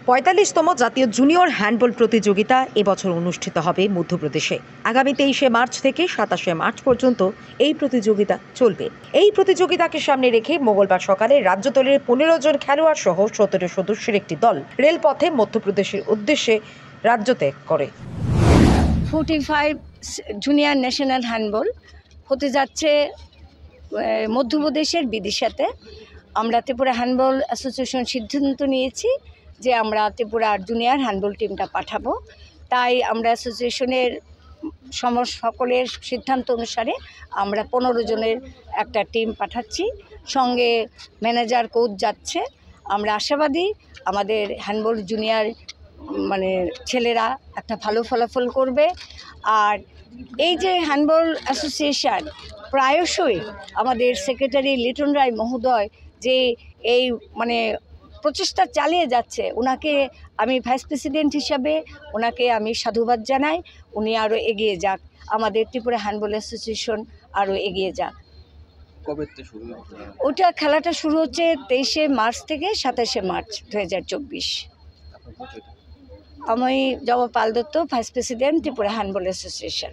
৪৫তম জাতীয় junior handball প্রতিযোগিতা এবছর অনুষ্ঠিত হবে মধ্যপ্রদেশে। আগামী ২৩শে মার্চ থেকে ২৭শে মার্চ পর্যন্ত এই প্রতিযোগিতা চলবে। এই প্রতিযোগিতাকে সামনে রেখে মঙ্গলবার সকালে রাজ্য দলের ১৫ জন খেলোয়াড় সহ ১৭ সদস্যের একটি দল রেলপথে মধ্যপ্রদেশের উদ্দেশ্যে রাজ্য ত্যাগ করে। 45 জুনিয়র ন্যাশনাল হ্যান্ডবল হতে যাচ্ছে মধ্যপ্রদেশের বিদিশাতে। আমরা ত্রিপুরা হ্যান্ডবল অ্যাসোসিয়েশন সিদ্ধান্ত নিয়েছি যে আমরা ত্রিপুরার জুনিয়র হ্যান্ডবল টিমটা পাঠাবো। তাই আমরা অ্যাসোসিয়েশনের সকলের সিদ্ধান্ত অনুসারে আমরা 15 জনের একটা টিম পাঠাচ্ছি, সঙ্গে ম্যানেজার কোচ যাচ্ছে। আমরা আশাবাদী আমাদের হ্যান্ডবল জুনিয়র ছেলেরা একটা ভালো ফলাফল করবে। আর এই যে হ্যান্ডবল অ্যাসোসিয়েশন প্রায়শই আমাদের সেক্রেটারি লিটন রায় মহোদয় যে এই প্রচেষ্টা চালিয়ে যাচ্ছে, ওনাকে আমি ভাইস প্রেসিডেন্ট হিসাবে ওনাকে আমি সাধুবাদ জানাই। উনি আরও এগিয়ে যাক, আমাদের ত্রিপুরা হ্যান্ডবল অ্যাসোসিয়েশন আরও এগিয়ে যাক। ওটা খেলাটা শুরু হচ্ছে 23শে মার্চ থেকে 27শে মার্চ 2024। আমি Joba Pal Dutta, vice president Tripura handball association.